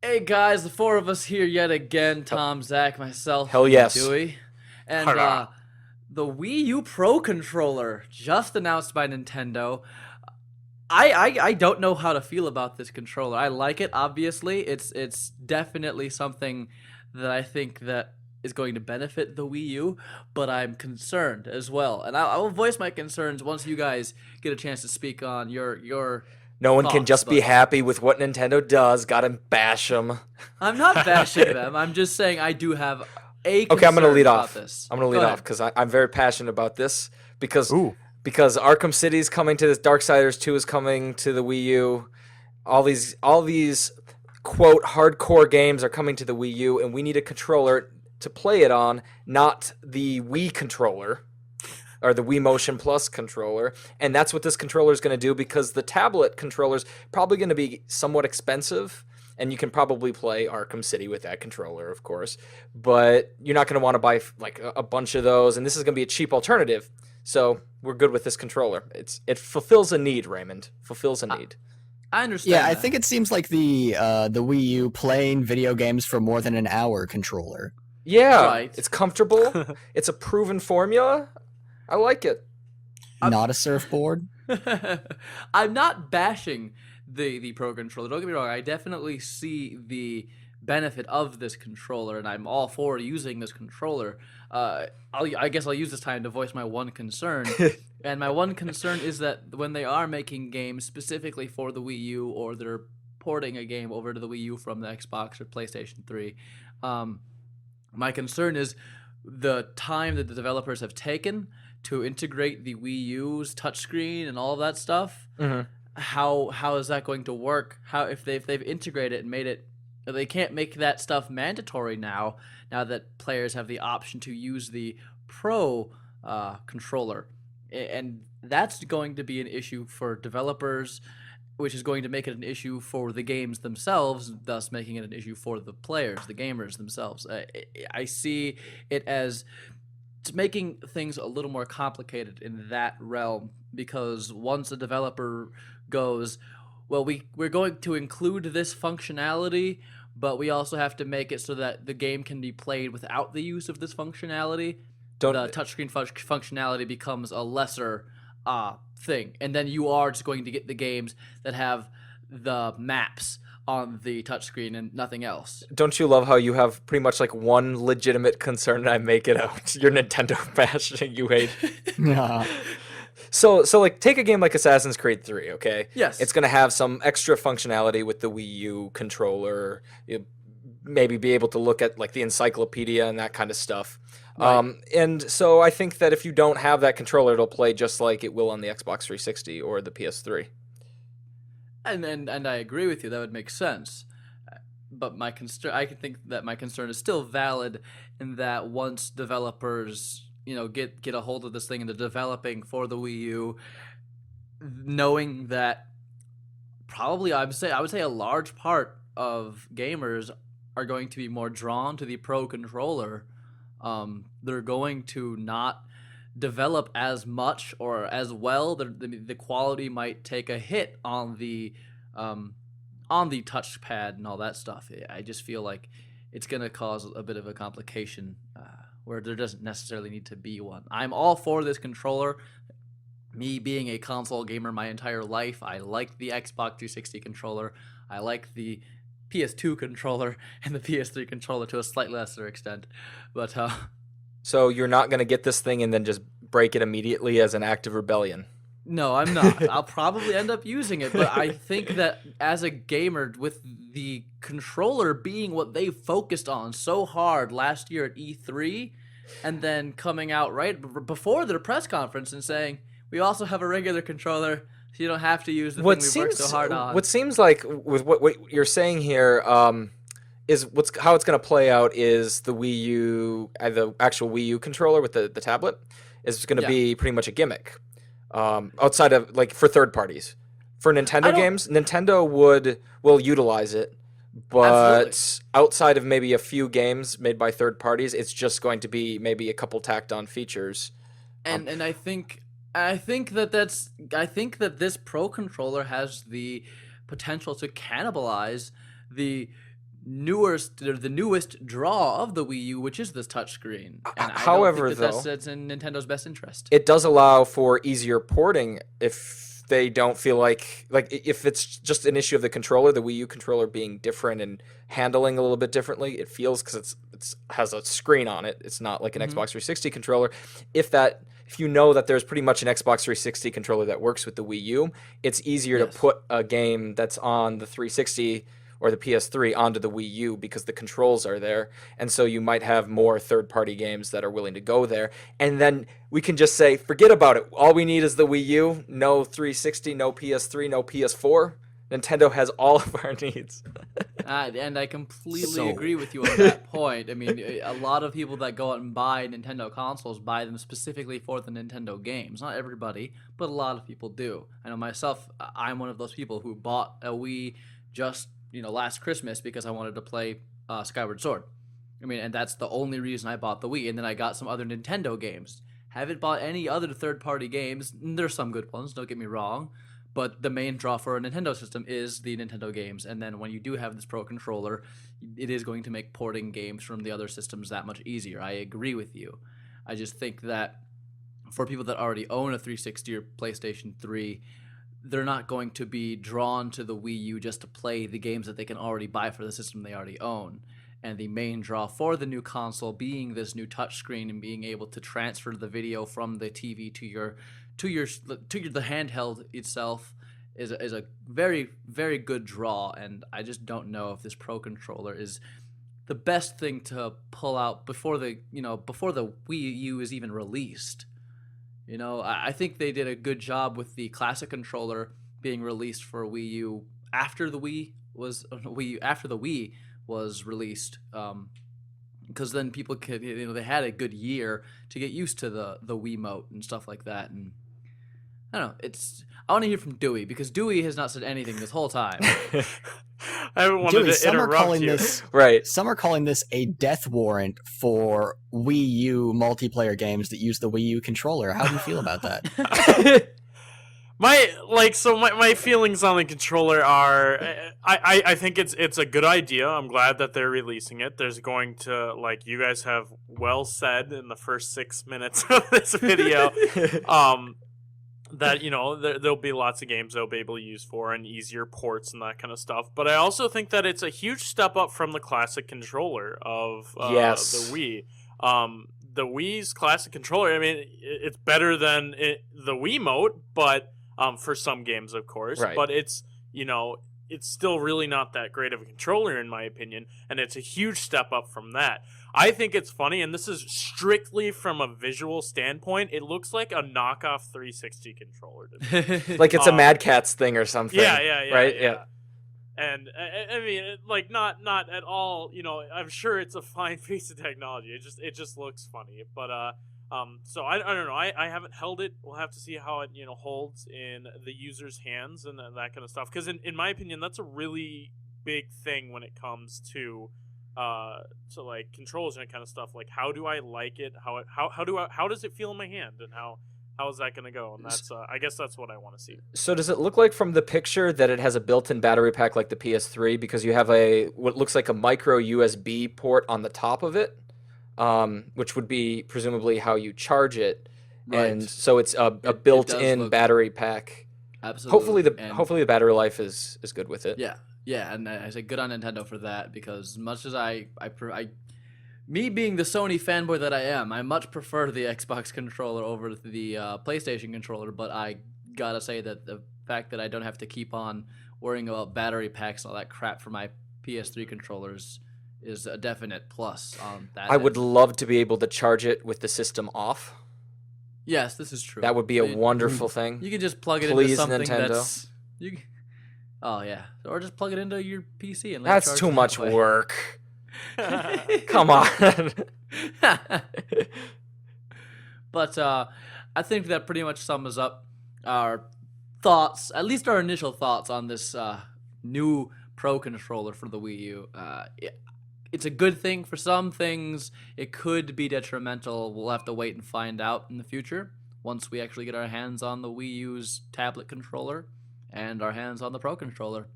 Hey guys, the four of us here yet again. Tom, Zach, myself, Hell and yes. Dewey. And Hurrah. the Wii U Pro controller just announced by Nintendo. I don't know how to feel about this controller. I like it, obviously. It's definitely something that I think that is going to benefit the Wii U, but I'm concerned as well. And I will voice my concerns once you guys get a chance to speak on your No one can thoughts. just be But happy with what Nintendo does. Gotta bash them. I'm not bashing them. I'm just saying I do have a Okay, I'm gonna concern lead about off. this. I'm gonna Go lead off ahead. because I'm very passionate about this because Ooh. because Arkham City's coming to this. Darksiders 2 is coming to the Wii U. All these quote hardcore games are coming to the Wii U, and we need a controller to play it on, not the Wii controller or the Wii Motion Plus controller. And that's what this controller is going to do because the tablet controller is probably going to be somewhat expensive. And you can probably play Arkham City with that controller, of course. But you're not going to want to buy like a bunch of those. And this is going to be a cheap alternative. So we're good with this controller. It fulfills a need, Raymond. Fulfills a need. I understand. Yeah, I that. think it seems like the Wii U playing video games for more than an hour controller. Yeah, Right. it's comfortable. It's a proven formula. I like it. Not a surfboard. I'm not bashing the Pro controller. Don't get me wrong. I definitely see the benefit of this controller, and I'm all for using this controller. I guess I'll use this time to voice my one concern. And my one concern is that when they are making games specifically for the Wii U, or they're porting a game over to the Wii U from the Xbox or PlayStation 3, my concern is the time that the developers have taken to integrate the Wii U's touchscreen and all of that stuff. Mhm. How is that going to work? How if they've integrated it and made it, they can't make that stuff mandatory now. Now that players have the option to use the Pro controller, and that's going to be an issue for developers, which is going to make it an issue for the games themselves, thus making it an issue for the players, the gamers themselves. I see it as it's making things a little more complicated in that realm because once a developer goes, well, we're going to include this functionality, but we also have to make it so that the game can be played without the use of this functionality. Don't The touchscreen functionality becomes a lesser thing, and then you are just going to get the games that have the maps on the touchscreen and nothing else. don't you love how you have pretty much like one legitimate concern and I make it out? You're Nintendo bashing. You hate. Nah. So like take a game like Assassin's Creed 3, okay? Yes. It's going to have some extra functionality with the Wii U controller. You maybe be able to look at like the encyclopedia and that kind of stuff. Right. And so I think that if you don't have that controller, it'll play just like it will on the Xbox 360 or the PS3. And I agree with you. That would make sense. But my concern, I can think that my concern is still valid in that once developers, get a hold of this thing and they're developing for the Wii U, knowing that probably I would say a large part of gamers are going to be more drawn to the Pro controller. They're going to not develop as much or as well. The quality might take a hit on the touchpad and all that stuff. I just feel like it's gonna cause a bit of a complication where there doesn't necessarily need to be one. I'm all for this controller. Me being a console gamer my entire life, I like the Xbox 360 controller. I like the PS2 controller and the PS3 controller to a slightly lesser extent. But So you're not going to get this thing and then just break it immediately as an act of rebellion. no, I'm not. I'll probably end up using it, but I think that as a gamer, with the controller being what they focused on so hard last year at E3, and then coming out right before their press conference and saying, we also have a regular controller, so you don't have to use the thing we worked so hard on. What seems like with what you're saying here is how it's going to play out is the Wii U, the actual Wii U controller with the tablet is going to Yeah. be pretty much a gimmick. Outside of like for third parties, for Nintendo games, Nintendo will utilize it, but Absolutely. outside of maybe a few games made by third parties, it's just going to be maybe a couple tacked on features. And I think that this Pro controller has the potential to cannibalize the the newest draw of the Wii U, which is this touchscreen. And However, I don't think though, that's in Nintendo's best interest. it does allow for easier porting if they don't feel like if it's just an issue of the controller, the Wii U controller being different and handling a little bit differently. It feels because it's has a screen on it. It's not like an Xbox 360 controller. If you know that there's pretty much an Xbox 360 controller that works with the Wii U, it's easier to put a game that's on the 360 or the PS3 onto the Wii U because the controls are there. And so you might have more third-party games that are willing to go there. And then we can just say, forget about it. All we need is the Wii U. No 360, no PS3, no PS4. Nintendo has all of our needs. And I completely agree with you on that point. I mean, a lot of people that go out and buy Nintendo consoles buy them specifically for the Nintendo games. Not everybody, but a lot of people do. I know myself, I'm one of those people who bought a Wii just last Christmas because I wanted to play Skyward Sword. I mean, and that's the only reason I bought the Wii. And then I got some other Nintendo games. Haven't bought any other third-party games. There's some good ones, don't get me wrong. But the main draw for a Nintendo system is the Nintendo games. And then when you do have this Pro Controller, it is going to make porting games from the other systems that much easier. I agree with you. I just think that for people that already own a 360 or PlayStation 3, they're not going to be drawn to the Wii U just to play the games that they can already buy for the system they already own. And the main draw for the new console being this new touchscreen and being able to transfer the video from the TV to the handheld itself is a very, very good draw. And I just don't know if this Pro Controller is the best thing to pull out before the Wii U is even released. I think they did a good job with the classic controller being released for Wii U after the Wii was released, because then people could they had a good year to get used to the Wiimote and stuff like that. And I don't know. I want to hear from Dewey because Dewey has not said anything this whole time. I wanted to interrupt you. Right. Some are calling this a death warrant for Wii U multiplayer games that use the Wii U controller. How do you feel about that? My feelings on the controller are I think it's a good idea. I'm glad that they're releasing it. There's going to, like you guys have well said in the first 6 minutes of this video, that there'll be lots of games they'll be able to use for and easier ports and that kind of stuff. But I also think that it's a huge step up from the classic controller of the Wii. The Wii's classic controller, I mean, it's better than the Wiimote, but for some games, of course. Right. But it's still really not that great of a controller in my opinion, and it's a huge step up from that. I think it's funny, and this is strictly from a visual standpoint. It looks like a knockoff 360 controller to me. Like it's a Mad Catz thing or something. Yeah. Right? Yeah. And I mean, not at all. I'm sure it's a fine piece of technology. It just looks funny. But so I don't know. I haven't held it. We'll have to see how it holds in the user's hands and that kind of stuff. Because in my opinion, that's a really big thing when it comes to like controls and that kind of stuff. Like, how do I like it? How does it feel in my hand? And how is that going to go? And that's I guess that's what I want to see. So does it look like from the picture that it has a built-in battery pack like the PS3 because you have what looks like a micro USB port on the top of it, which would be presumably how you charge it, Right. and so it's a built-in battery pack. Absolutely. Hopefully the battery life is good with it. Yeah, and I say good on Nintendo for that because much as me being the Sony fanboy that I am, I much prefer the Xbox controller over the PlayStation controller, but I gotta say that the fact that I don't have to keep on worrying about battery packs and all that crap for my PS3 controllers is a definite plus on that. I would love to be able to charge it with the system off. Yes, this is true. That would be a wonderful thing. You could just plug it into Please, something Nintendo. Oh yeah, or just plug it into your PC and let it That's charge too much that way. work. Come on. But I think that pretty much sums up our thoughts, at least our initial thoughts on this new Pro controller for the Wii U. It's a good thing. For some things, it could be detrimental. We'll have to wait and find out in the future once we actually get our hands on the Wii U's tablet controller and our hands on the Pro controller.